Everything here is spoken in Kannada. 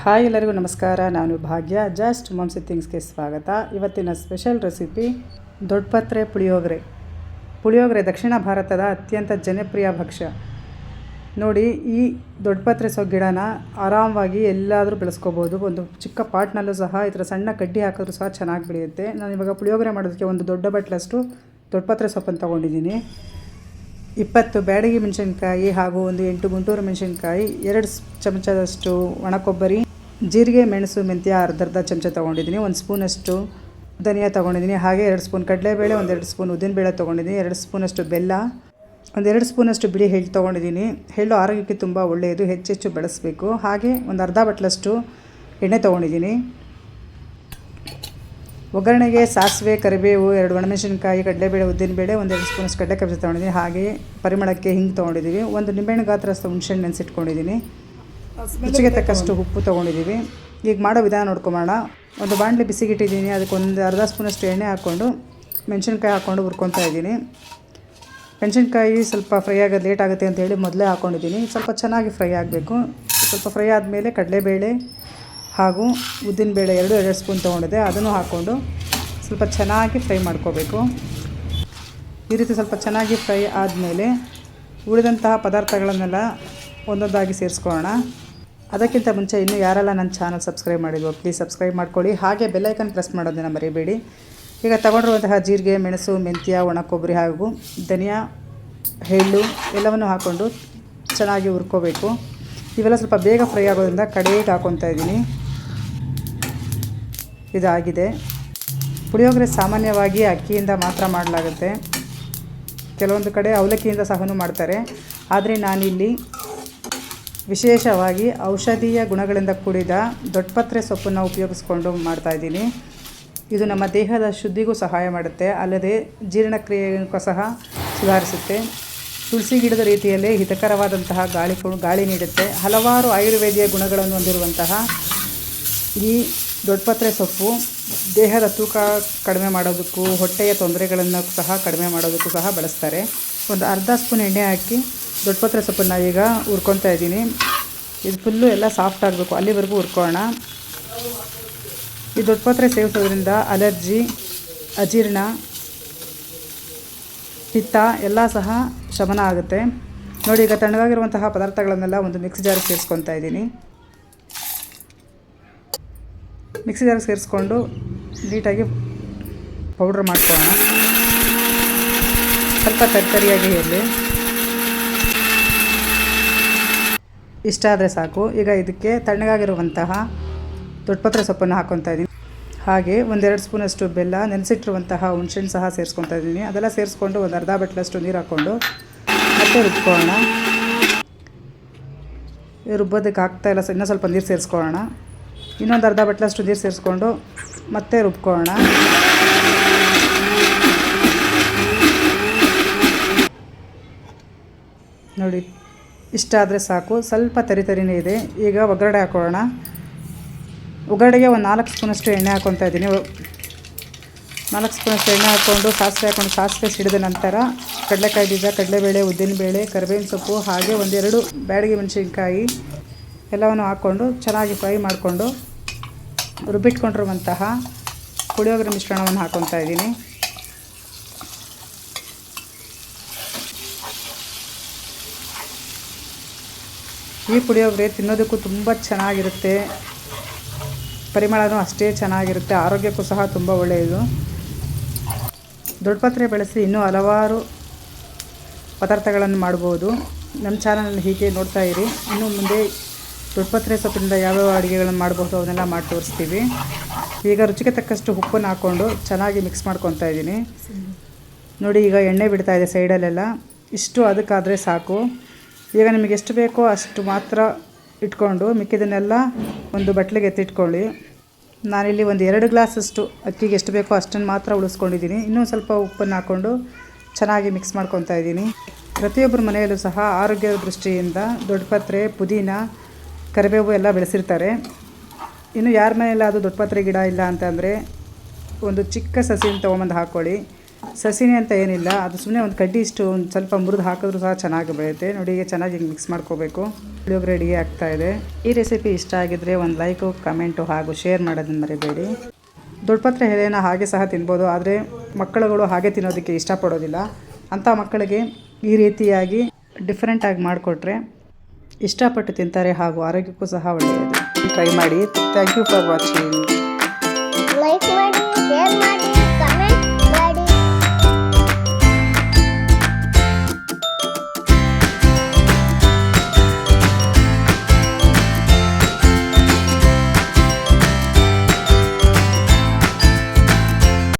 ಹಾಯ್ ಎಲ್ಲರಿಗೂ ನಮಸ್ಕಾರ. ನಾನು ಭಾಗ್ಯ. ಜಸ್ಟ್ ಮಾಮ್ಸಿ ಥಿಂಗ್ಸ್ಗೆ ಸ್ವಾಗತ. ಇವತ್ತಿನ ಸ್ಪೆಷಲ್ ರೆಸಿಪಿ ದೊಡ್ಡಪತ್ರೆ ಪುಳಿಯೋಗರೆ. ಪುಳಿಯೋಗರೆ ದಕ್ಷಿಣ ಭಾರತದ ಅತ್ಯಂತ ಜನಪ್ರಿಯ ಭಕ್ಷ್ಯ. ನೋಡಿ, ಈ ದೊಡ್ಡಪತ್ರೆ ಗಿಡನ ಆರಾಮವಾಗಿ ಎಲ್ಲಾದರೂ ಬೆಳೆಸ್ಕೋಬೋದು. ಒಂದು ಚಿಕ್ಕ ಪಾಟ್ನಲ್ಲೂ ಸಹ ಈ ಥರ ಸಣ್ಣ ಕಡ್ಡಿ ಹಾಕಿದ್ರೂ ಸಹ ಚೆನ್ನಾಗಿ ಬೆಳೆಯುತ್ತೆ. ನಾನು ಇವಾಗ ಪುಳಿಯೋಗರೆ ಮಾಡೋದಕ್ಕೆ ಒಂದು ದೊಡ್ಡ ಬಟ್ಲಷ್ಟು ದೊಡ್ಡಪತ್ರೆ ಸೊಪ್ಪನ್ನು ತೊಗೊಂಡಿದ್ದೀನಿ. 20 ಬ್ಯಾಡಗಿ ಮೆಣಸಿನ್ಕಾಯಿ ಹಾಗೂ ಒಂದು 8 ಗುಂಟೂರು ಮೆಣಸಿನ್ಕಾಯಿ, 2 ಚಮಚದಷ್ಟು ಒಣಕೊಬ್ಬರಿ, ಜೀರಿಗೆ, ಮೆಣಸು, ಮೆಂತ್ಯ ಅರ್ಧ ಚಮಚ ತೊಗೊಂಡಿದ್ದೀನಿ. 1 ಸ್ಪೂನಷ್ಟು ಧನಿಯಾ ತೊಗೊಂಡಿದ್ದೀನಿ. ಹಾಗೆ 2 ಸ್ಪೂನ್ ಕಡಲೆಬೇಳೆ, 1-2 ಸ್ಪೂನ್ ಉದ್ದಿನಬೇಳೆ ತೊಗೊಂಡಿದ್ದೀನಿ. 2 ಸ್ಪೂನಷ್ಟು ಬೆಲ್ಲ, 1-2 ಸ್ಪೂನಷ್ಟು ಬಿಳಿ ಎಳ್ಳು ತೊಗೊಂಡಿದ್ದೀನಿ. ಎಳ್ಳು ಆರೋಗ್ಯಕ್ಕೆ ತುಂಬ ಒಳ್ಳೆಯದು, ಹೆಚ್ಚೆಚ್ಚು ಬಳಸಬೇಕು. ಹಾಗೆ ಒಂದು ಅರ್ಧ ಬಟ್ಲಷ್ಟು ಎಣ್ಣೆ ತೊಗೊಂಡಿದ್ದೀನಿ. ಒಗ್ಗರಣೆಗೆ ಸಾಸಿವೆ, ಕರಿಬೇವು, 2 ಒಣಮೆಣಸಿನ್ಕಾಯಿ, ಕಡಲೆಬೇಳೆ, ಉದ್ದಿನಬೇಳೆ, 1-2 ಸ್ಪೂನಷ್ಟು ಕಡಲೆಕಾಯಿ ತೊಗೊಂಡಿದ್ದೀನಿ. ಹಾಗೆ ಪರಿಮಳಕ್ಕೆ ಹಿಂಗೆ ತೊಗೊಂಡಿದ್ದೀವಿ. 1 ನಿಂಬೆಹಣ್ಣು ಗಾತ್ರಷ್ಟು ಹುಣಸೆಹಣ್ಣು ನೆನೆಸಿಟ್ಕೊಂಡಿದ್ದೀನಿ. ರುಚಿಗೆ ತಕ್ಕಷ್ಟು ಉಪ್ಪು ತೊಗೊಂಡಿದ್ದೀವಿ. ಈಗ ಮಾಡೋ ವಿಧಾನ ನೋಡ್ಕೊಂಬೋಣ. ಒಂದು ಬಾಣಲೆ ಬಿಸಿಗಿಟ್ಟಿದ್ದೀನಿ. ಅದಕ್ಕೆ ಅರ್ಧ ಸ್ಪೂನಷ್ಟು ಎಣ್ಣೆ ಹಾಕ್ಕೊಂಡು ಮೆಣಸಿನ್ಕಾಯಿ ಹಾಕ್ಕೊಂಡು ಹುರ್ಕೊತಾ ಇದ್ದೀನಿ. ಮೆಣಸಿನ್ಕಾಯಿ ಸ್ವಲ್ಪ ಫ್ರೈ ಆಗೋದು ಲೇಟ್ ಆಗುತ್ತೆ ಅಂತೇಳಿ ಮೊದಲೇ ಹಾಕ್ಕೊಂಡಿದ್ದೀನಿ. ಸ್ವಲ್ಪ ಚೆನ್ನಾಗಿ ಫ್ರೈ ಆಗಬೇಕು. ಸ್ವಲ್ಪ ಫ್ರೈ ಆದಮೇಲೆ ಕಡಲೆಬೇಳೆ ಹಾಗೂ ಉದ್ದಿನಬೇಳೆ 2 ಸ್ಪೂನ್ ತೊಗೊಂಡಿದ್ದೆ, ಅದನ್ನು ಹಾಕ್ಕೊಂಡು ಸ್ವಲ್ಪ ಚೆನ್ನಾಗಿ ಫ್ರೈ ಮಾಡ್ಕೋಬೇಕು. ಈ ರೀತಿ ಸ್ವಲ್ಪ ಚೆನ್ನಾಗಿ ಫ್ರೈ ಆದಮೇಲೆ ಉಳಿದಂತಹ ಪದಾರ್ಥಗಳನ್ನೆಲ್ಲ ಒಂದೊಂದಾಗಿ ಸೇರಿಸ್ಕೊಳ್ಳೋಣ. ಅದಕ್ಕಿಂತ ಮುಂಚೆ ಇನ್ನೂ ಯಾರೆಲ್ಲ ನನ್ನ ಚಾನಲ್ ಸಬ್ಸ್ಕ್ರೈಬ್ ಮಾಡಿದ್ವೋ ಪ್ಲೀಸ್ ಸಬ್ಸ್ಕ್ರೈಬ್ ಮಾಡ್ಕೊಳ್ಳಿ. ಹಾಗೆ ಬೆಲ್ಲೈಕನ್ ಪ್ರೆಸ್ ಮಾಡೋದನ್ನು ಮರಿಬೇಡಿ. ಈಗ ತಗೊಂಡಿರುವಂತಹ ಜೀರಿಗೆ, ಮೆಣಸು, ಮೆಂತ್ಯ, ಒಣ ಕೊಬ್ಬರಿ ಹಾಗೂ ಧನಿಯಾ, ಎಳ್ಳು ಎಲ್ಲವನ್ನು ಹಾಕ್ಕೊಂಡು ಚೆನ್ನಾಗಿ ಹುರ್ಕೋಬೇಕು. ಇವೆಲ್ಲ ಸ್ವಲ್ಪ ಬೇಗ ಫ್ರೈ ಆಗೋದ್ರಿಂದ ಕಡೆಗೆ ಹಾಕ್ಕೊತಾ ಇದ್ದೀನಿ. ಇದಾಗಿದೆ. ಪುಳಿಯೋಗರೆ ಸಾಮಾನ್ಯವಾಗಿ ಅಕ್ಕಿಯಿಂದ ಮಾತ್ರ ಮಾಡಲಾಗುತ್ತೆ. ಕೆಲವೊಂದು ಕಡೆ ಅವಲಕ್ಕಿಯಿಂದ ಸಹ ಮಾಡ್ತಾರೆ. ಆದರೆ ನಾನಿಲ್ಲಿ ವಿಶೇಷವಾಗಿ ಔಷಧೀಯ ಗುಣಗಳಿಂದ ಕೂಡಿದ ದೊಡ್ಡಪತ್ರೆ ಸೊಪ್ಪನ್ನು ಉಪಯೋಗಿಸ್ಕೊಂಡು ಮಾಡ್ತಾಯಿದ್ದೀನಿ. ಇದು ನಮ್ಮ ದೇಹದ ಶುದ್ಧಿಗೂ ಸಹಾಯ ಮಾಡುತ್ತೆ, ಅಲ್ಲದೆ ಜೀರ್ಣಕ್ರಿಯೆಗೂ ಸಹ ಸುಧಾರಿಸುತ್ತೆ. ತುಳಸಿ ಗಿಡದ ರೀತಿಯಲ್ಲೇ ಹಿತಕರವಾದಂತಹ ಗಾಳಿ ನೀಡುತ್ತೆ. ಹಲವಾರು ಆಯುರ್ವೇದಿಯ ಗುಣಗಳನ್ನು ಹೊಂದಿರುವಂತಹ ಈ ದೊಡ್ಡಪತ್ರೆ ಸೊಪ್ಪು ದೇಹದ ತೂಕ ಕಡಿಮೆ ಮಾಡೋದಕ್ಕೂ ಹೊಟ್ಟೆಯ ತೊಂದರೆಗಳನ್ನು ಸಹ ಕಡಿಮೆ ಮಾಡೋದಕ್ಕೂ ಸಹ ಬಳಸ್ತಾರೆ. ಒಂದು ಅರ್ಧ ಸ್ಪೂನ್ ಎಣ್ಣೆ ಹಾಕಿ ದೊಡ್ಡಪತ್ರೆ ಸೊಪ್ಪನ್ನು ಈಗ ಹುರ್ಕೊತಾ ಇದ್ದೀನಿ. ಇದು ಫುಲ್ಲು ಎಲ್ಲ ಸಾಫ್ಟ್ ಆಗಬೇಕು, ಅಲ್ಲಿವರೆಗೂ ಹುರ್ಕೊಳ್ಳೋಣ. ಈ ದೊಡ್ಡಪತ್ರೆ ಸೇವಿಸೋದ್ರಿಂದ ಅಲರ್ಜಿ, ಅಜೀರ್ಣ, ಪಿತ್ತ ಎಲ್ಲ ಸಹ ಶಮನ ಆಗುತ್ತೆ. ನೋಡಿ, ಈಗ ತಣ್ಣಗಾಗಿರುವಂತಹ ಪದಾರ್ಥಗಳನ್ನೆಲ್ಲ ಒಂದು ಮಿಕ್ಸಿ ಜಾರಿಗೆ ಸೇರಿಸ್ಕೊತಾ ಇದ್ದೀನಿ. ಮಿಕ್ಸಿ ಜಾರಿಗೆ ಸೇರಿಸ್ಕೊಂಡು ನೀಟಾಗಿ ಪೌಡ್ರ್ ಮಾಡ್ಕೊಳ್ಳೋಣ. ಸ್ವಲ್ಪ ತರಿಯಾಗಿ ಇರಲಿ, ಇಷ್ಟ ಆದರೆ ಸಾಕು. ಈಗ ಇದಕ್ಕೆ ತಣ್ಣಗಾಗಿರುವಂತಹ ದೊಡ್ಡಪತ್ರೆ ಸೊಪ್ಪನ್ನು ಹಾಕ್ಕೊತಾ ಇದ್ದೀನಿ. ಹಾಗೆ 1-2 ಸ್ಪೂನಷ್ಟು ಬೆಲ್ಲ, ನೆನೆಸಿಟ್ಟಿರುವಂತಹ ಹುಣಸೆಹಣ್ಣು ಸಹ ಸೇರಿಸ್ಕೊತಾ ಇದ್ದೀನಿ. ಅದೆಲ್ಲ ಸೇರಿಸ್ಕೊಂಡು ಒಂದು ಅರ್ಧ ಬಟ್ಲಷ್ಟು ನೀರು ಹಾಕ್ಕೊಂಡು ಮತ್ತೆ ರುಬ್ಕೊಳ್ಳೋಣ. ರುಬ್ಬೋದಕ್ಕೆ ಆಗ್ತಾಯಿಲ್ಲ, ಇನ್ನೂ ಸ್ವಲ್ಪ ನೀರು ಸೇರಿಸ್ಕೊಳ್ಳೋಣ. ಇನ್ನೊಂದು ಅರ್ಧ ಬಟ್ಲಷ್ಟು ನೀರು ಸೇರಿಸ್ಕೊಂಡು ಮತ್ತೆ ರುಬ್ಕೊಳ್ಳೋಣ. ನೋಡಿ, ಇಷ್ಟ ಆದರೆ ಸಾಕು. ಸ್ವಲ್ಪ ತರಿನೇ ಇದೆ. ಈಗ ಒಗ್ಗರಣೆ ಹಾಕೊಳ್ಳೋಣ. ಒಗ್ಗರಣೆಗೆ ಒಂದು 4 ಸ್ಪೂನಷ್ಟು ಎಣ್ಣೆ ಹಾಕ್ಕೊತಾ ಇದ್ದೀನಿ. 4 ಸ್ಪೂನಷ್ಟು ಎಣ್ಣೆ ಹಾಕ್ಕೊಂಡು ಸಾಸಿವೆ ಸಿಡಿದ ನಂತರ ಕಡಲೆಕಾಯಿ ಬೀಜ, ಕಡಲೆಬೇಳೆ, ಉದ್ದಿನಬೇಳೆ, ಕರಿಬೇವಿನ ಸೊಪ್ಪು ಹಾಗೆ 1-2 ಬ್ಯಾಡಗಿ ಮೆಣಸಿನ್ಕಾಯಿ ಎಲ್ಲವನ್ನು ಹಾಕ್ಕೊಂಡು ಚೆನ್ನಾಗಿ ಫ್ರೈ ಮಾಡಿಕೊಂಡು ರುಬ್ಬಿಟ್ಕೊಂಡಿರುವಂತಹ ಪುಳಿಯೋಗರೆ ಮಿಶ್ರಣವನ್ನು ಹಾಕ್ಕೊತಾ ಇದ್ದೀನಿ. ಈ ಪುಳಿಯೋಗರೆ ತಿನ್ನೋದಕ್ಕೂ ತುಂಬ ಚೆನ್ನಾಗಿರುತ್ತೆ, ಪರಿಮಳನೂ ಅಷ್ಟೇ ಚೆನ್ನಾಗಿರುತ್ತೆ, ಆರೋಗ್ಯಕ್ಕೂ ಸಹ ತುಂಬ ಒಳ್ಳೆಯದು. ದೊಡ್ಡಪತ್ರೆ ಬಳಸಿ ಇನ್ನೂ ಹಲವಾರು ಪದಾರ್ಥಗಳನ್ನು ಮಾಡ್ಬೋದು. ನಮ್ಮ ಚಾನಲಲ್ಲಿ ಹೀಗೆ ನೋಡ್ತಾ ಇರಿ. ಇನ್ನು ಮುಂದೆ ದೊಡ್ಡಪತ್ರೆ ಸೊಪ್ಪಿನಿಂದ ಯಾವ್ಯಾವ ಅಡುಗೆಗಳನ್ನು ಮಾಡಬಹುದು ಅವನ್ನೆಲ್ಲ ಮಾಡಿ ತೋರಿಸ್ತೀವಿ. ಈಗ ರುಚಿಗೆ ತಕ್ಕಷ್ಟು ಉಪ್ಪನ್ನು ಹಾಕ್ಕೊಂಡು ಚೆನ್ನಾಗಿ ಮಿಕ್ಸ್ ಮಾಡ್ಕೊತಾ ಇದ್ದೀನಿ. ನೋಡಿ, ಈಗ ಎಣ್ಣೆ ಬಿಡ್ತಾ ಇದೆ ಸೈಡಲ್ಲೆಲ್ಲ. ಇಷ್ಟು ಅದಕ್ಕಾದರೆ ಸಾಕು. ಈಗ ನಿಮಗೆ ಎಷ್ಟು ಬೇಕೋ ಅಷ್ಟು ಮಾತ್ರ ಇಟ್ಕೊಂಡು ಮಿಕ್ಕಿದನ್ನೆಲ್ಲ ಒಂದು ಬಟ್ಲಿಗೆ ಎತ್ತಿಟ್ಕೊಳ್ಳಿ. ನಾನಿಲ್ಲಿ ಒಂದು 2 ಗ್ಲಾಸಷ್ಟು ಅಕ್ಕಿಗೆ ಎಷ್ಟು ಬೇಕೋ ಅಷ್ಟನ್ನು ಮಾತ್ರ ಉಳಿಸ್ಕೊಂಡಿದ್ದೀನಿ. ಇನ್ನೂ ಸ್ವಲ್ಪ ಉಪ್ಪನ್ನು ಹಾಕ್ಕೊಂಡು ಚೆನ್ನಾಗಿ ಮಿಕ್ಸ್ ಮಾಡ್ಕೊತಾ ಇದ್ದೀನಿ. ಪ್ರತಿಯೊಬ್ಬರ ಮನೆಯಲ್ಲೂ ಸಹ ಆರೋಗ್ಯದ ದೃಷ್ಟಿಯಿಂದ ದೊಡ್ಡಪತ್ರೆ, ಪುದೀನ, ಕರಿಬೇವು ಎಲ್ಲ ಬೆಳೆಸಿರ್ತಾರೆ. ಇನ್ನು ಯಾರ ಮನೆಯಲ್ಲ ಅದು ದೊಡ್ಡಪತ್ರೆ ಗಿಡ ಇಲ್ಲ ಅಂತಂದರೆ ಒಂದು ಚಿಕ್ಕ ಸಸಿಯನ್ನು ತೊಗೊಂಬಂದು ಹಾಕ್ಕೊಳ್ಳಿ. ಸಸಿನೇ ಅಂತ ಏನಿಲ್ಲ, ಅದು ಸುಮ್ಮನೆ ಒಂದು ಕಡ್ಡಿ ಇಷ್ಟು ಒಂದು ಸ್ವಲ್ಪ ಮುರಿದು ಹಾಕಿದ್ರೂ ಸಹ ಚೆನ್ನಾಗಿ ಬೆಳೆಯುತ್ತೆ. ನೋಡಿ ಈಗ ಚೆನ್ನಾಗಿ ಮಿಕ್ಸ್ ಮಾಡ್ಕೋಬೇಕು. ಪುಳಿಯೋಗರೆ ರೆಡಿ ಆಗ್ತಾ ಇದೆ. ಈ ರೆಸಿಪಿ ಇಷ್ಟ ಆಗಿದ್ರೆ ಒಂದು ಲೈಕು, ಕಮೆಂಟು ಹಾಗೂ ಶೇರ್ ಮಾಡೋದನ್ನು ಮರಿಬೇಡಿ. ದೊಡ್ಡಪತ್ರೆ ಎಲೆನ ಹಾಗೆ ಸಹ ತಿನ್ಬೋದು, ಆದರೆ ಮಕ್ಕಳುಗಳು ಹಾಗೆ ತಿನ್ನೋದಕ್ಕೆ ಇಷ್ಟಪಡೋದಿಲ್ಲ. ಅಂಥ ಮಕ್ಕಳಿಗೆ ಈ ರೀತಿಯಾಗಿ ಡಿಫ್ರೆಂಟಾಗಿ ಮಾಡಿಕೊಟ್ರೆ ಇಷ್ಟಪಟ್ಟು ತಿಂತಾರೆ ಹಾಗೂ ಆರೋಗ್ಯಕ್ಕೂ ಸಹ ಒಳ್ಳೆಯದು. ಟ್ರೈ ಮಾಡಿ. Thank you for watching.